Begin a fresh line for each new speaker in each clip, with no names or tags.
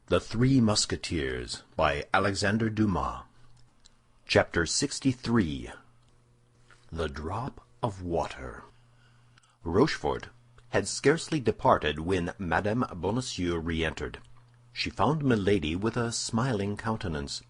The Three Musketeers by Alexandre Dumas. Chapter 63. The Drop of Water. Rochefort had scarcely departed when Madame Bonacieux re-entered. She found Milady with a smiling countenance.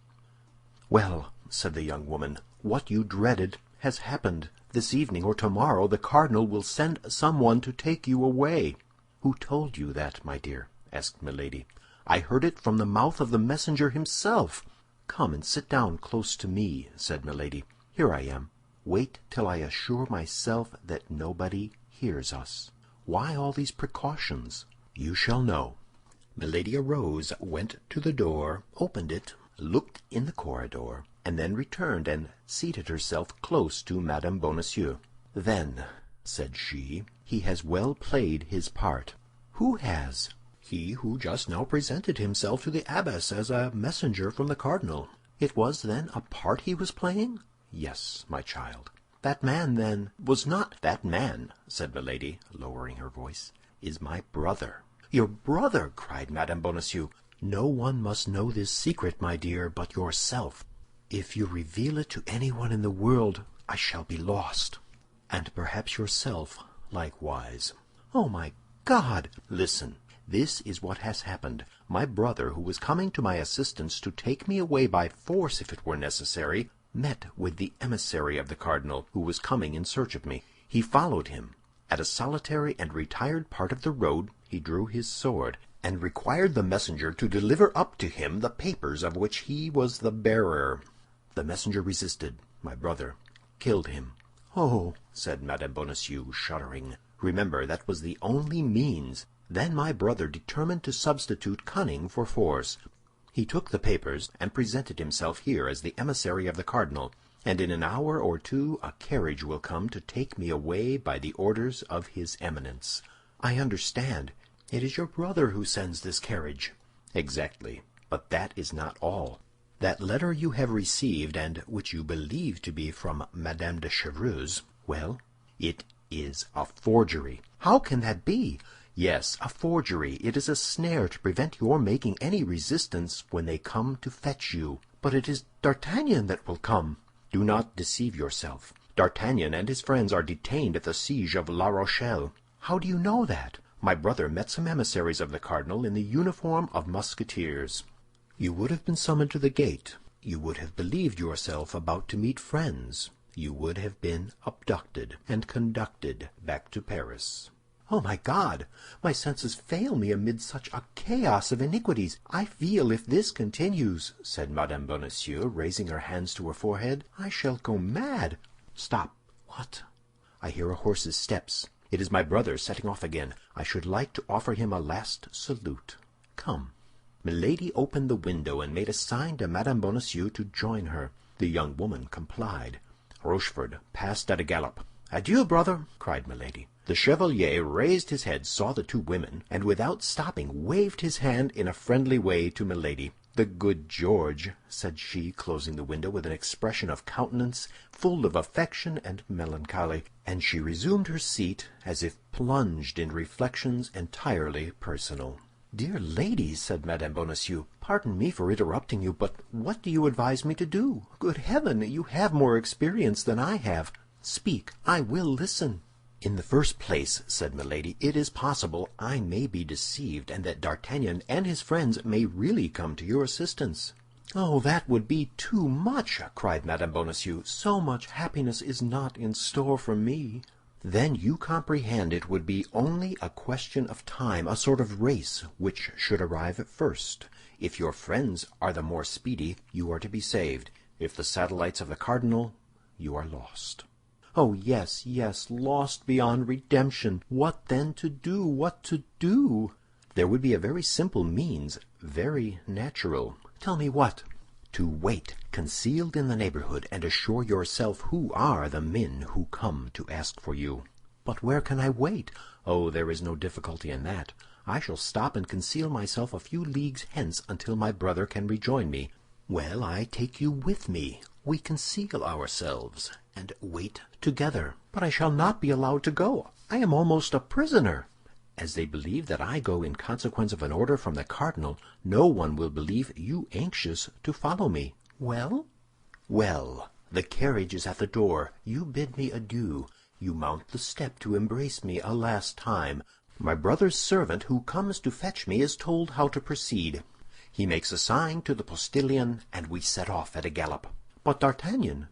"Well," said the young woman, "what you dreaded has happened. This evening or tomorrow the cardinal will send someone to take you away." "Who told you that, my dear?" asked Milady. "I heard it from the mouth of the messenger himself." "Come and sit down close to me," said Milady. "Here I am. Wait till I assure myself that nobody hears us. Why all these precautions? You shall know." Milady arose, went to the door, opened it, looked in the corridor, and then returned and seated herself close to Madame Bonacieux. "Then," said she, "he has well played his part." "Who has?" "He who just now presented himself to the abbess as a messenger from the cardinal." "It was, then, a part he was playing?" "Yes, my child." "That man, then, was not—" "That man," said Milady, lowering her voice, "is my brother." "Your brother!" cried Madame Bonacieux. "No one must know this secret, my dear, but yourself. If you reveal it to anyone in the world, I shall be lost, and perhaps yourself likewise." "Oh, my God!" "Listen. This is what has happened. My brother, who was coming to my assistance to take me away by force if it were necessary, met with the emissary of the cardinal, who was coming in search of me. He followed him. At a solitary and retired part of the road he drew his sword, and required the messenger to deliver up to him the papers of which he was the bearer. The messenger resisted. My brother killed him." "Oh!" said Madame Bonacieux, shuddering. "Remember, that was the only means. Then my brother determined to substitute cunning for force. He took the papers and presented himself here as the emissary of the cardinal, and in an hour or two a carriage will come to take me away by the orders of his Eminence." "I understand. It is your brother who sends this carriage." "Exactly. But that is not all. That letter you have received, and which you believe to be from Madame de Chevreuse—" "Well?" "It is a forgery." "How can that be?" "Yes, a forgery. It is a snare to prevent your making any resistance when they come to fetch you." "But it is D'Artagnan that will come." "Do not deceive yourself. D'Artagnan and his friends are detained at the siege of La Rochelle." "How do you know that?" "My brother met some emissaries of the cardinal in the uniform of Musketeers." "You would have been summoned to the gate. You would have believed yourself about to meet friends. You would have been abducted and conducted back to Paris." "Oh, my God! My senses fail me amid such a chaos of iniquities. I feel if this continues," said Madame Bonacieux, raising her hands to her forehead, "I shall go mad." "Stop!" "What?" "I hear a horse's steps. It is my brother setting off again. I should like to offer him a last salute. Come." Milady opened the window and made a sign to Madame Bonacieux to join her. The young woman complied. Rochefort passed at a gallop. "Adieu, brother!" cried Milady. The chevalier raised his head, saw the two women, and without stopping waved his hand in a friendly way to Milady. "The good George!" said she, closing the window with an expression of countenance full of affection and melancholy, and she resumed her seat as if plunged in reflections entirely personal. "Dear ladies," said Madame Bonacieux, "pardon me for interrupting you, but what do you advise me to do? Good heaven, you have more experience than I have. Speak, I will listen." "In the first place," said Milady, "it is possible I may be deceived, and that D'Artagnan and his friends may really come to your assistance." "Oh, that would be too much!" cried Madame Bonacieux. "So much happiness is not in store for me." "Then you comprehend it would be only a question of time, a sort of race, which should arrive first. If your friends are the more speedy, you are to be saved. If the satellites of the cardinal, you are lost." "Oh, yes, yes, lost beyond redemption. What then to do? What to do?" "There would be a very simple means, very natural." "Tell me what." "To wait, concealed in the neighborhood, and assure yourself who are the men who come to ask for you." "But where can I wait?" "Oh, there is no difficulty in that. I shall stop and conceal myself a few leagues hence until my brother can rejoin me. Well, I take you with me. We conceal ourselves and wait together." "But I shall not be allowed to go. I am almost a prisoner." as they believe that I go in consequence of an order from the cardinal, no one will believe you anxious to follow me. Well? Well, the carriage is at the door. You bid me adieu. You mount the step to embrace me a last time. My brother's servant, who comes to fetch me, is told how to proceed. He makes a sign to the postilion, and we set off at a gallop. But D'Artagnan,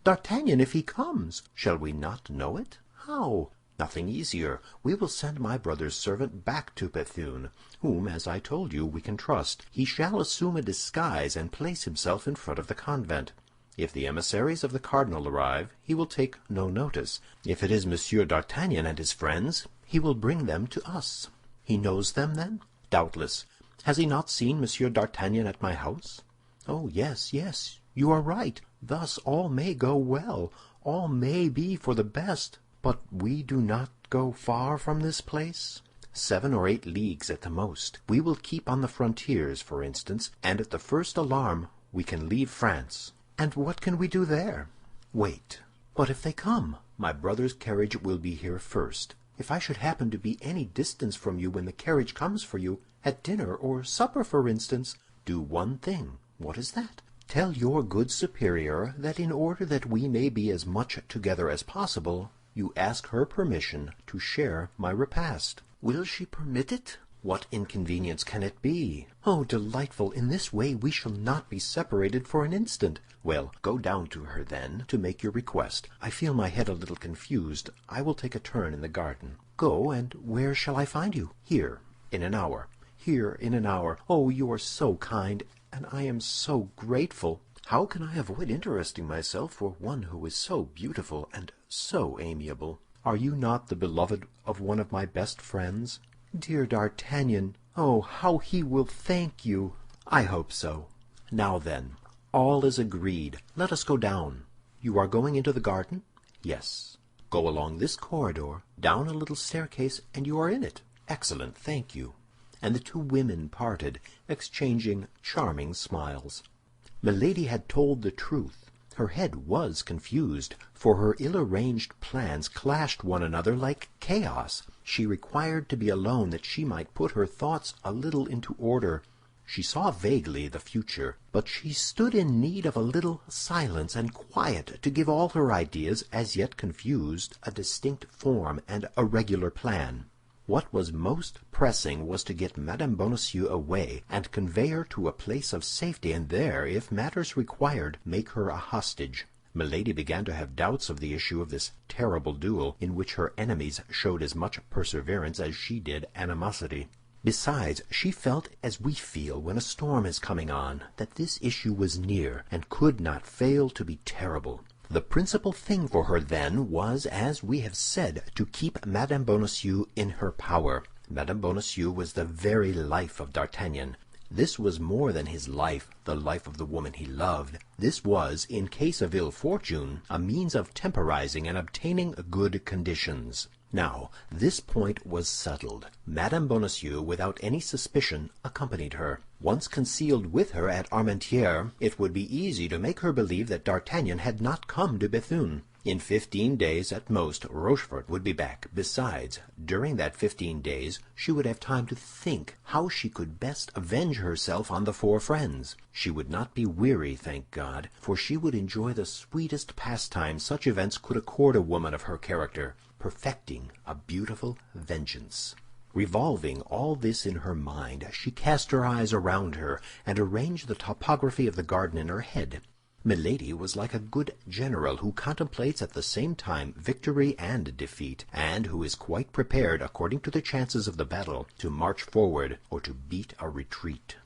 if he comes, shall we not know it? How? Nothing easier. We will send my brother's servant back to Bethune, whom, as I told you, we can trust. He shall assume a disguise and place himself in front of the convent. If the emissaries of the cardinal arrive, he will take no notice. If it is Monsieur d'Artagnan and his friends, he will bring them to us. He knows them, then? Doubtless. Has he not seen Monsieur d'Artagnan at my house? Oh, yes, yes, you are right. Thus all may go well. All may be for the best. But we do not go far from this place? 7 or 8 leagues at the most. We will keep on the frontiers, for instance, and at the first alarm we can leave France. And what can we do there? Wait. But if they come? My brother's carriage will be here first. If I should happen to be any distance from you when the carriage comes for you, at dinner or supper, for instance, do one thing. What is that? Tell your good superior that in order that we may be as much together as possible, you ask her permission to share my repast. Will she permit it? What inconvenience can it be? Oh, delightful! In this way we shall not be separated for an instant. Well, go down to her, then, to make your request. I feel my head a little confused. I will take a turn in the garden. Go, and where shall I find you? Here, in an hour. Here, in an hour. Oh, you are so kind, and I am so grateful. How can I avoid interesting myself for one who is so beautiful and so amiable? Are you not the beloved of one of my best friends? Dear D'Artagnan, oh, how he will thank you! I hope so. Now then, all is agreed. Let us go down. You are going into the garden? Yes. Go along this corridor, down a little staircase, and you are in it. Excellent, thank you. And the two women parted, exchanging charming smiles. Milady had told the truth. Her head was confused, for her ill-arranged plans clashed one another like chaos. She required to be alone that she might put her thoughts a little into order. She saw vaguely the future, but she stood in need of a little silence and quiet to give all her ideas, as yet confused, a distinct form and a regular plan. What was most pressing was to get Madame Bonacieux away and convey her to a place of safety, and there, if matters required, make her a hostage. Milady began to have doubts of the issue of this terrible duel, in which her enemies showed as much perseverance as she did animosity. Besides, she felt as we feel when a storm is coming on, that this issue was near, and could not fail to be terrible. The principal thing for her, then, was, as we have said, to keep Madame Bonacieux in her power. Madame Bonacieux was the very life of D'Artagnan. This was more than his life, the life of the woman he loved. This was, in case of ill fortune, a means of temporizing and obtaining good conditions. Now, this point was settled. Madame Bonacieux, without any suspicion, accompanied her. Once concealed with her at Armentières, it would be easy to make her believe that D'Artagnan had not come to Bethune. In 15 days at most, Rochefort would be back. Besides, during that 15 days, she would have time to think how she could best avenge herself on the four friends. She would not be weary, thank God, for she would enjoy the sweetest pastime such events could accord a woman of her character, perfecting a beautiful vengeance. Revolving all this in her mind, she cast her eyes around her and arranged the topography of the garden in her head. Milady was like a good general who contemplates at the same time victory and defeat, and who is quite prepared, according to the chances of the battle, to march forward or to beat a retreat.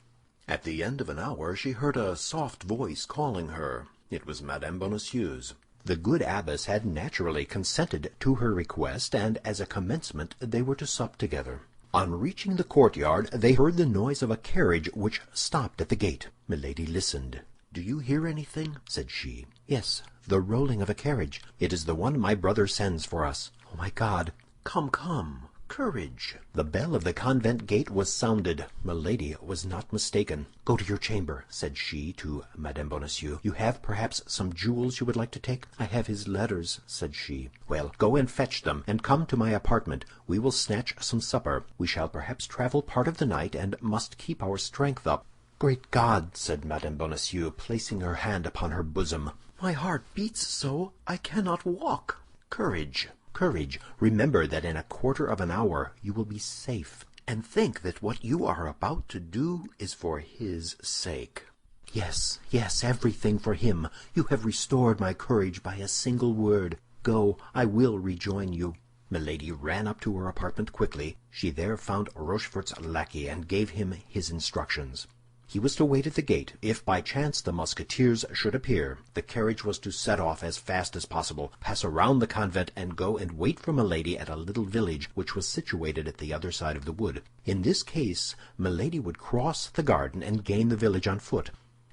At the end of an hour she heard a soft voice calling her. It was Madame Bonacieux's. The good abbess had naturally consented to her request, and as a commencement they were to sup together. On reaching the courtyard, they heard the noise of a carriage which stopped at the gate. Milady listened. "Do you hear anything?" said she. "Yes, the rolling of a carriage. It is the one my brother sends for us. Oh, my God! Come, come!" courage!" The bell of the convent gate was sounded. Milady was not mistaken. "Go to your chamber," said she to Madame Bonacieux. "You have perhaps some jewels you would like to take?" "I have his letters," said she. "Well, go and fetch them, and come to my apartment. We will snatch some supper. We shall perhaps travel part of the night, and must keep our strength up." "Great God!" said Madame Bonacieux, placing her hand upon her bosom. "My heart beats so, I cannot walk." "Courage, courage! Remember that in a quarter of an hour you will be safe, and think that what you are about to do is for his sake." "Yes, yes, everything for him. You have restored my courage by a single word. Go, I will rejoin you." Milady ran up to her apartment quickly. She there found Rochefort's lackey, and gave him his instructions. He was to wait at the gate. If by chance the Musketeers should appear, the carriage was to set off as fast as possible, pass around the convent, and go and wait for Milady at a little village which was situated at the other side of the wood. In this case, Milady would cross the garden and gain the village on foot.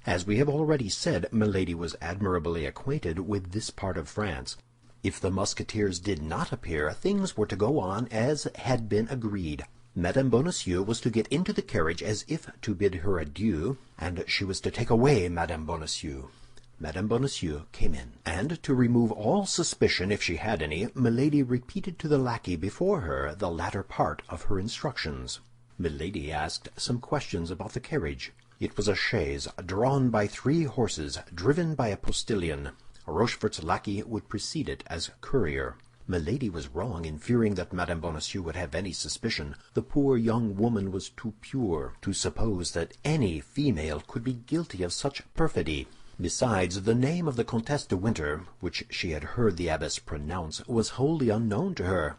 As we have already said, Milady was admirably acquainted with this part of France. If the Musketeers did not appear, things were to go on as had been agreed. Madame Bonacieux was to get into the carriage as if to bid her adieu, and she was to take away Madame Bonacieux. Madame Bonacieux came in, and to remove all suspicion, if she had any, Milady repeated to the lackey before her the latter part of her instructions. Milady asked some questions about the carriage. It was a chaise, drawn by 3 horses, driven by a postilion. Rochefort's lackey would precede it as courier. Milady was wrong in fearing that Madame Bonacieux would have any suspicion. The poor young woman was too pure to suppose that any female could be guilty of such perfidy. Besides, the name of the Comtesse de Winter, which she had heard the abbess pronounce, was wholly unknown to her,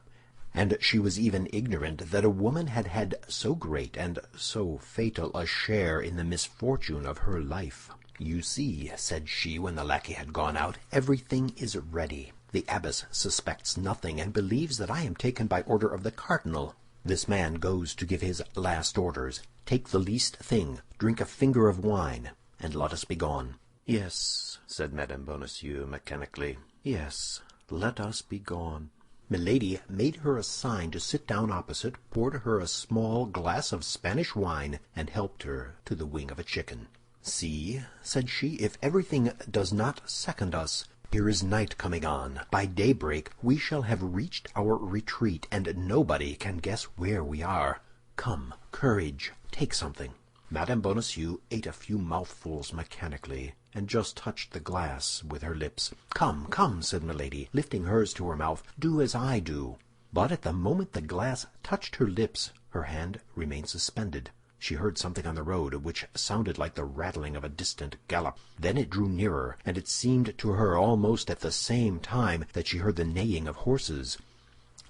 and she was even ignorant that a woman had had so great and so fatal a share in the misfortune of her life. "You see," said she, when the lackey had gone out, "everything is ready. The abbess suspects nothing, and believes that I am taken by order of the cardinal. This man goes to give his last orders. Take the least thing, drink a finger of wine, and let us be gone." "Yes," said Madame Bonacieux, mechanically. "Yes, let us be gone." Milady made her a sign to sit down opposite, poured her a small glass of Spanish wine, and helped her to the wing of a chicken. "See," said she, "if everything does not second us. Here is night coming on. By daybreak we shall have reached our retreat, and nobody can guess where we are. Come, courage, take something." Madame Bonacieux ate a few mouthfuls mechanically, and just touched the glass with her lips. "Come, come," said Milady, lifting hers to her mouth, "do as I do." But at the moment the glass touched her lips, her hand remained suspended. She heard something on the road which sounded like the rattling of a distant gallop. Then it drew nearer, and it seemed to her almost at the same time that she heard the neighing of horses.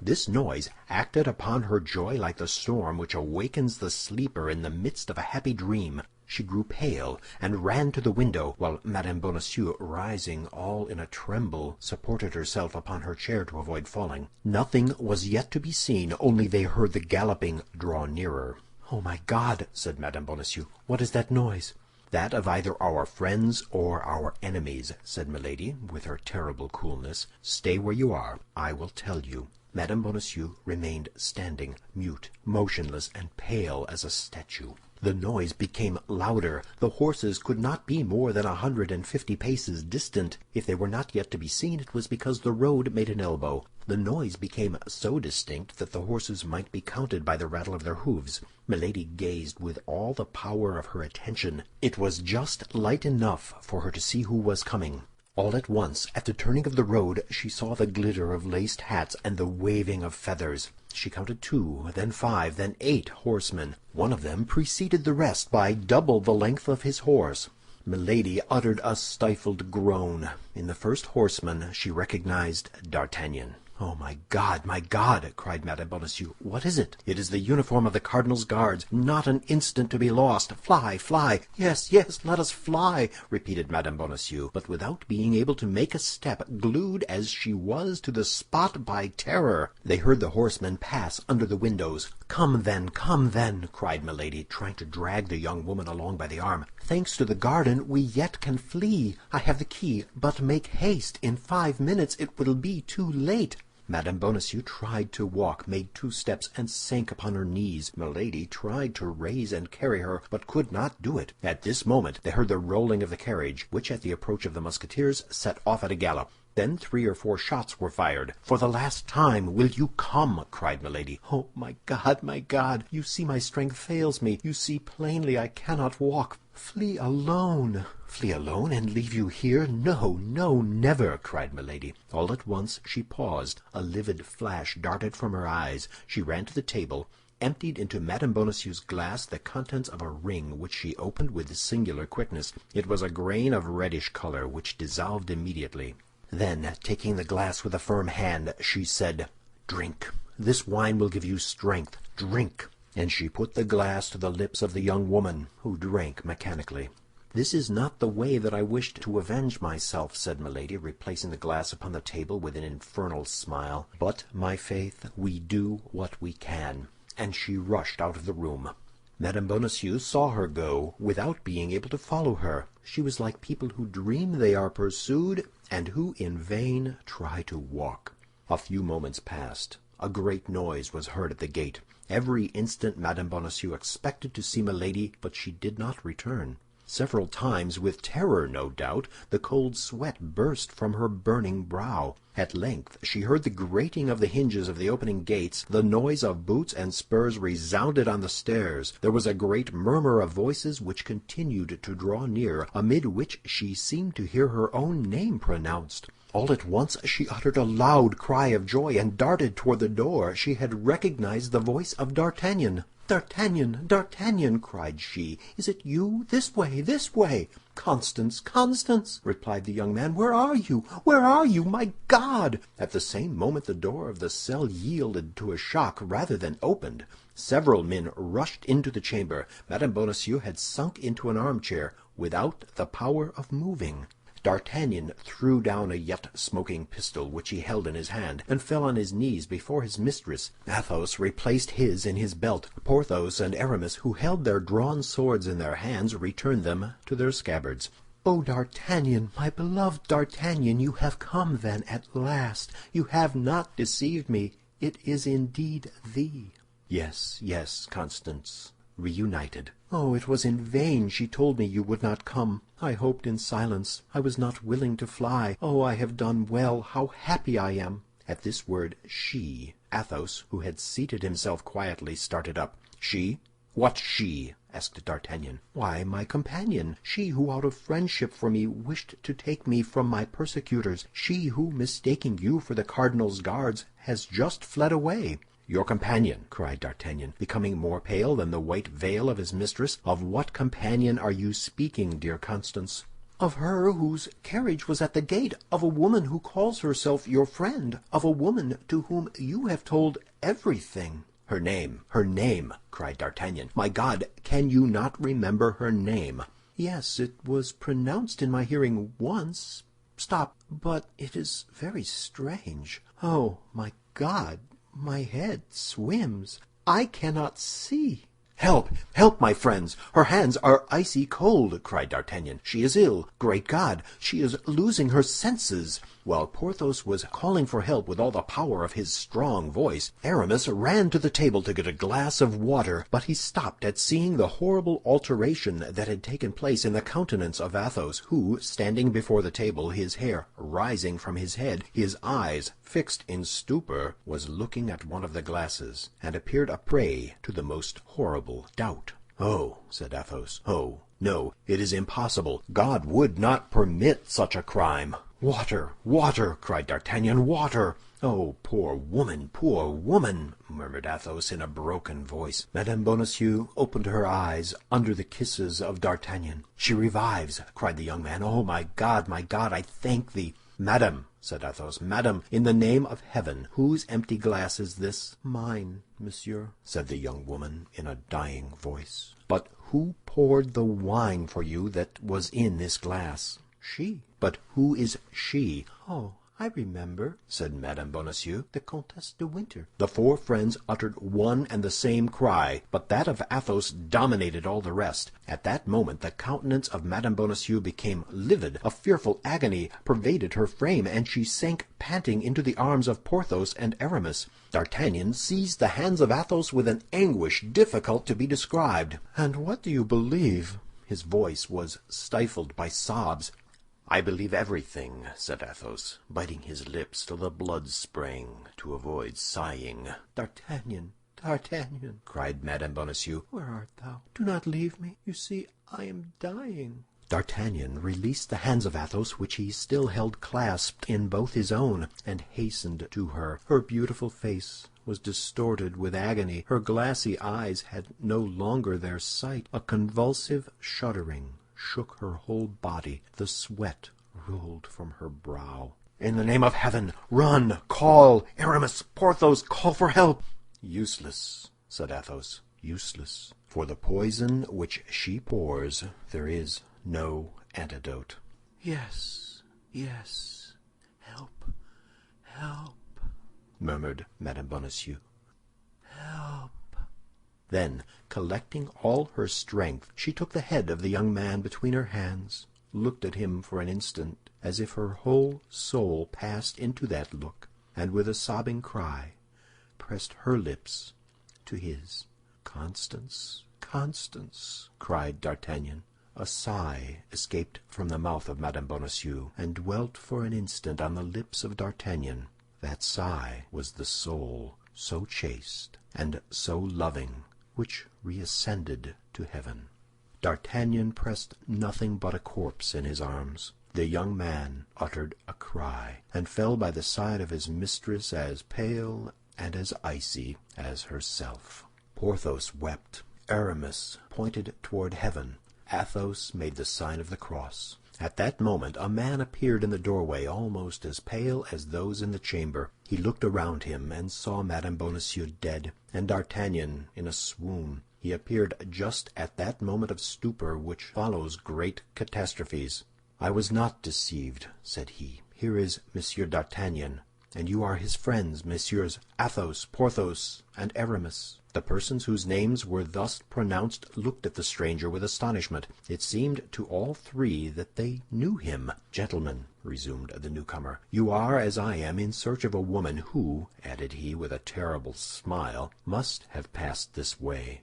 This noise acted upon her joy like the storm which awakens the sleeper in the midst of a happy dream. She grew pale and ran to the window, while Madame Bonacieux, rising all in a tremble, supported herself upon her chair to avoid falling. Nothing was yet to be seen, only they heard the galloping draw nearer. "Oh, my God!" said Madame Bonacieux. "What is that noise?" "That of either our friends or our enemies," said Milady, with her terrible coolness. "Stay where you are, I will tell you." Madame Bonacieux remained standing, mute, motionless, and pale as a statue. The noise became louder. The horses could not be more than 150 paces distant. If they were not yet to be seen, it was because the road made an elbow. The noise became so distinct that the horses might be counted by the rattle of their hoofs. Milady gazed with all the power of her attention. It was just light enough for her to see who was coming. All at once, at the turning of the road, she saw the glitter of laced hats and the waving of feathers. She counted 2, then 5, then 8 horsemen. One of them preceded the rest by double the length of his horse. Milady uttered a stifled groan. In the first horseman she recognized D'Artagnan. "Oh, my God, my God!" cried Madame Bonacieux. "What is it?" "It is the uniform of the cardinal's guards. Not an instant to be lost. Fly, fly!" "Yes, yes, let us fly!" repeated Madame Bonacieux, but without being able to make a step, glued as she was to the spot by terror. They heard the horsemen pass under the windows. Come then, cried Milady, trying to drag the young woman along by the arm. "Thanks to the garden, we yet can flee. I have the key, but make haste. In 5 minutes it will be too late." Madame Bonacieux tried to walk, made 2 steps, and sank upon her knees. Milady tried to raise and carry her, but could not do it. At this moment they heard the rolling of the carriage, which at the approach of the Musketeers set off at a gallop. Then 3 or 4 shots were fired. "For the last time, will you come?" cried Milady. "Oh, my God, my God! You see my strength fails me. You see plainly I cannot walk. Flee alone." "Flee alone, and leave you here? No, no, never!" cried Milady. All at once she paused. A livid flash darted from her eyes. She ran to the table, emptied into Madame Bonacieux's glass the contents of a ring, which she opened with singular quickness. It was a grain of reddish color, which dissolved immediately. Then, taking the glass with a firm hand, she said, "Drink. This wine will give you strength. Drink." And she put the glass to the lips of the young woman, who drank mechanically. "This is not the way that I wished to avenge myself," said Milady, replacing the glass upon the table with an infernal smile. "But, my faith, we do what we can." And she rushed out of the room. Madame Bonacieux saw her go, without being able to follow her. She was like people who dream they are pursued, and who in vain try to walk. A few moments passed. A great noise was heard at the gate. Every instant Madame Bonacieux expected to see Milady, but she did not return. Several times, with terror no doubt, the cold sweat burst from her burning brow. At length she heard the grating of the hinges of the opening gates. The noise of boots and spurs resounded on the stairs. There was a great murmur of voices which continued to draw near, amid which she seemed to hear her own name pronounced. All at once she uttered a loud cry of joy and darted toward the door. She had recognized the voice of D'Artagnan. "D'Artagnan, D'Artagnan!" cried she. "Is it you? This way, this way!" "Constance, Constance!" replied the young man. "Where are you? Where are you? My God!" At the same moment the door of the cell yielded to a shock rather than opened. Several men rushed into the chamber. Madame Bonacieux had sunk into an armchair, without the power of moving. D'Artagnan threw down a yet smoking pistol which he held in his hand, and fell on his knees before his mistress. Athos replaced his in his belt. Porthos and Aramis, who held their drawn swords in their hands, returned them to their scabbards. "Oh, D'Artagnan, my beloved D'Artagnan, you have come, then, at last. You have not deceived me. It is indeed thee." "Yes, yes, Constance, reunited." "Oh, it was in vain she told me you would not come. I hoped in silence. I was not willing to fly. Oh, I have done well. How happy I am!" At this word she, Athos, who had seated himself quietly, started up. "She? What she?" asked D'Artagnan. "Why, my companion. She who out of friendship for me wished to take me from my persecutors. She who, mistaking you for the cardinal's guards, has just fled away." "Your companion!" cried D'Artagnan, becoming more pale than the white veil of his mistress. "Of what companion are you speaking, dear Constance?" "Of her whose carriage was at the gate, of a woman who calls herself your friend, of a woman to whom you have told everything." "Her name, her name!" cried D'Artagnan. "My God, can you not remember her name?" "Yes, it was pronounced in my hearing once. Stop, but it is very strange. Oh, my God! My head swims. I cannot see." "Help! Help, my friends! Her hands are icy cold!" cried D'Artagnan. "She is ill! Great God, she is losing her senses!" While Porthos was calling for help with all the power of his strong voice, Aramis ran to the table to get a glass of water, but he stopped at seeing the horrible alteration that had taken place in the countenance of Athos, who, standing before the table, his hair rising from his head, his eyes fixed in stupor, was looking at one of the glasses, and appeared a prey to the most horrible doubt. "Oh," said Athos, "oh, no, it is impossible. God would not permit such a crime." "Water, water!" cried D'Artagnan, "water!" "Oh, poor woman, murmured Athos in a broken voice. Madame Bonacieux opened her eyes under the kisses of D'Artagnan. "She revives!" cried the young man. "Oh, my God, I thank thee!" "Madame," said Athos, "madame, in the name of heaven, whose empty glass is this?" "Mine, monsieur," said the young woman in a dying voice. "But who poured the wine for you that was in this glass?" "She." "But who is she?" "Oh, "I remember," said Madame Bonacieux, "the Comtesse de Winter." The four friends uttered one and the same cry, but that of Athos dominated all the rest. At that moment the countenance of Madame Bonacieux became livid. A fearful agony pervaded her frame, and she sank panting into the arms of Porthos and Aramis. D'Artagnan seized the hands of Athos with an anguish difficult to be described. "And what do you believe?" His voice was stifled by sobs. "I believe everything," said Athos, biting his lips till the blood sprang to avoid sighing. "D'Artagnan, D'Artagnan!" cried Madame Bonacieux. "Where art thou? Do not leave me. You see, I am dying." D'Artagnan released the hands of Athos, which he still held clasped in both his own, and hastened to her. Her beautiful face was distorted with agony. Her glassy eyes had no longer their sight. A convulsive shuddering shook her whole body. The sweat rolled from her brow. "In the name of heaven, run! Call! Aramis, Porthos, call for help!" "Useless," said Athos, "useless. For the poison which she pours, there is no antidote." "Yes, yes, help, help," murmured Madame Bonacieux. "Help." Then, collecting all her strength, she took the head of the young man between her hands, looked at him for an instant, as if her whole soul passed into that look, and with a sobbing cry, pressed her lips to his. "Constance, Constance!" cried D'Artagnan. A sigh escaped from the mouth of Madame Bonacieux, and dwelt for an instant on the lips of D'Artagnan. That sigh was the soul, so chaste and so loving, which reascended to heaven. D'Artagnan pressed nothing but a corpse in his arms. The young man uttered a cry, and fell by the side of his mistress as pale and as icy as herself. Porthos wept. Aramis pointed toward heaven. Athos made the sign of the cross. At that moment a man appeared in the doorway, almost as pale as those in the chamber. He looked around him and saw Madame Bonacieux dead, and D'Artagnan in a swoon. He appeared just at that moment of stupor which follows great catastrophes. "I was not deceived," said he. "Here is Monsieur d'Artagnan, and you are his friends, Messieurs Athos, Porthos, and Aramis." The persons whose names were thus pronounced looked at the stranger with astonishment. It seemed to all three that they knew him. "Gentlemen," resumed the newcomer, "you are, as I am, in search of a woman who," added he with a terrible smile, "must have passed this way,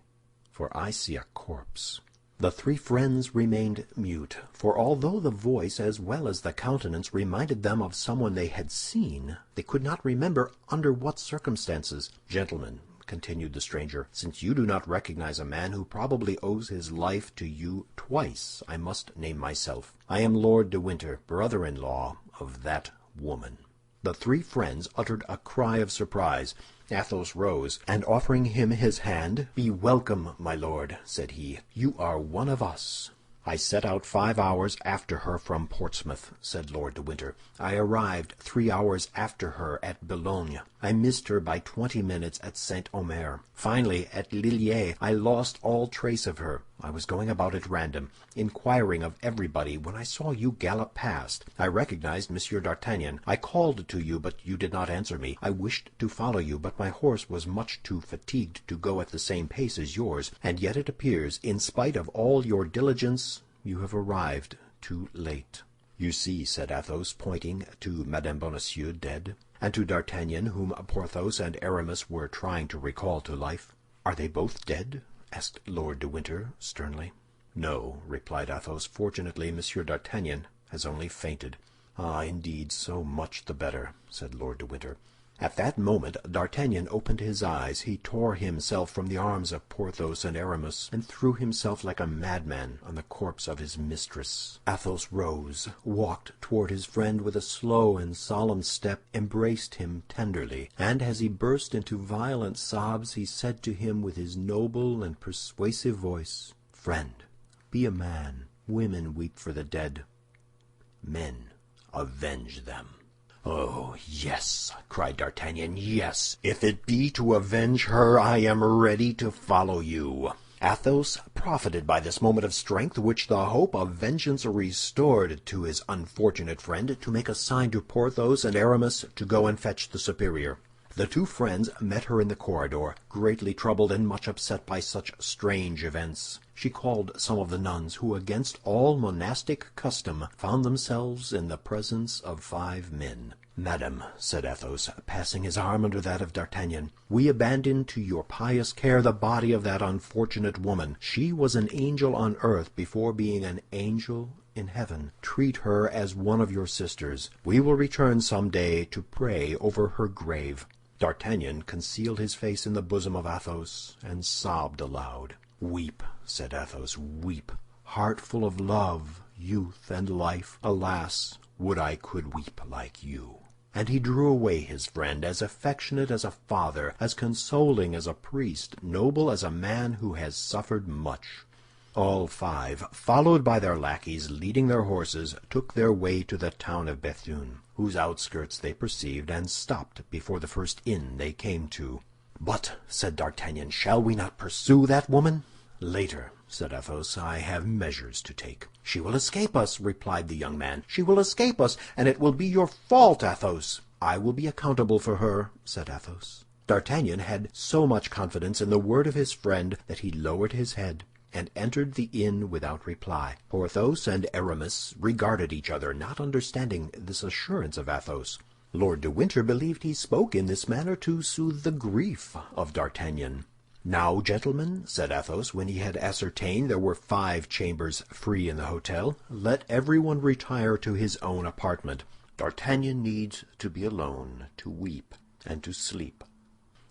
for I see a corpse." The three friends remained mute, for although the voice as well as the countenance reminded them of someone they had seen, they could not remember under what circumstances. "Gentlemen," continued the stranger, "since you do not recognize a man who probably owes his life to you twice, I must name myself. I am Lord de Winter, brother-in-law of that woman." The three friends uttered a cry of surprise. Athos rose, and offering him his hand, "Be welcome, my lord," said he. "You are one of us." "I set out 5 hours after her from Portsmouth," said Lord de Winter. "I arrived 3 hours after her at Boulogne. I missed her by 20 minutes at Saint Omer. Finally, at Lilliers, I lost all trace of her. I was going about at random, inquiring of everybody, when I saw you gallop past. I recognized Monsieur d'Artagnan. I called to you, but you did not answer me. I wished to follow you, but my horse was much too fatigued to go at the same pace as yours, and yet it appears, in spite of all your diligence, you have arrived too late." "You see," said Athos, pointing to Madame Bonacieux dead, and to D'Artagnan, whom Porthos and Aramis were trying to recall to life. "Are they both dead?" asked Lord de Winter, sternly. "No," replied Athos. "Fortunately, Monsieur d'Artagnan has only fainted." "Ah, indeed, so much the better," said Lord de Winter. At that moment D'Artagnan opened his eyes. He tore himself from the arms of Porthos and Aramis, and threw himself like a madman on the corpse of his mistress. Athos rose, walked toward his friend with a slow and solemn step, embraced him tenderly, and as he burst into violent sobs, he said to him with his noble and persuasive voice, "Friend, be a man. Women weep for the dead. Men avenge them." "Oh, yes," cried D'Artagnan, "yes. If it be to avenge her, I am ready to follow you." Athos profited by this moment of strength which the hope of vengeance restored to his unfortunate friend to make a sign to Porthos and Aramis to go and fetch the superior. The two friends met her in the corridor, greatly troubled and much upset by such strange events. She called some of the nuns, who against all monastic custom found themselves in the presence of 5 men. "Madame," said Athos, passing his arm under that of D'Artagnan, "we abandon to your pious care the body of that unfortunate woman. She was an angel on earth before being an angel in heaven. Treat her as one of your sisters. We will return some day to pray over her grave." D'Artagnan concealed his face in the bosom of Athos and sobbed aloud. "Weep," said Athos, "weep, heart full of love, youth, and life. Alas, would I could weep like you!" And he drew away his friend, as affectionate as a father, as consoling as a priest, noble as a man who has suffered much. All 5, followed by their lackeys leading their horses, took their way to the town of Bethune, whose outskirts they perceived, and stopped before the first inn they came to. "But," said D'Artagnan, "shall we not pursue that woman?" "Later," said Athos, "I have measures to take." "She will escape us," replied the young man. "She will escape us, and it will be your fault, Athos." "I will be accountable for her," said Athos. D'Artagnan had so much confidence in the word of his friend that he lowered his head and entered the inn without reply. Porthos and Aramis regarded each other, not understanding this assurance of Athos. Lord de Winter believed he spoke in this manner to soothe the grief of D'Artagnan. "Now, gentlemen," said Athos, when he had ascertained there were 5 chambers free in the hôtel, "let everyone retire to his own apartment. D'Artagnan needs to be alone, to weep and to sleep.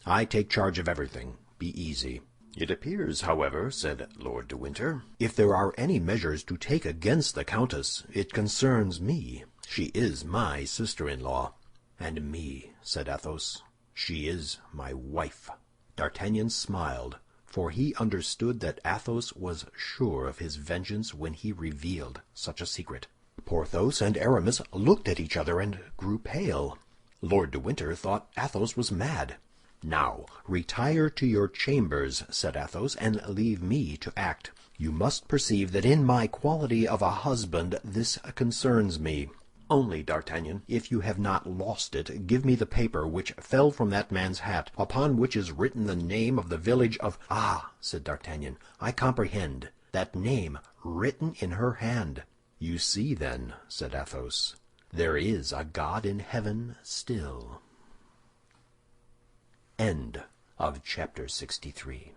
I take charge of everything. Be easy." "It appears, however," said Lord de Winter, "if there are any measures to take against the Countess, it concerns me. She is my sister-in-law." "And me," said Athos. "She is my wife." D'Artagnan smiled, for he understood that Athos was sure of his vengeance when he revealed such a secret. Porthos and Aramis looked at each other and grew pale. Lord de Winter thought Athos was mad. "Now, retire to your chambers," said Athos, "and leave me to act. You must perceive that in my quality of a husband this concerns me. Only, D'Artagnan, if you have not lost it, give me the paper which fell from that man's hat, upon which is written the name of the village of—" "Ah," said D'Artagnan, "I comprehend. That name written in her hand." "You see, then," said Athos, "there is a God in heaven still." End of chapter 63.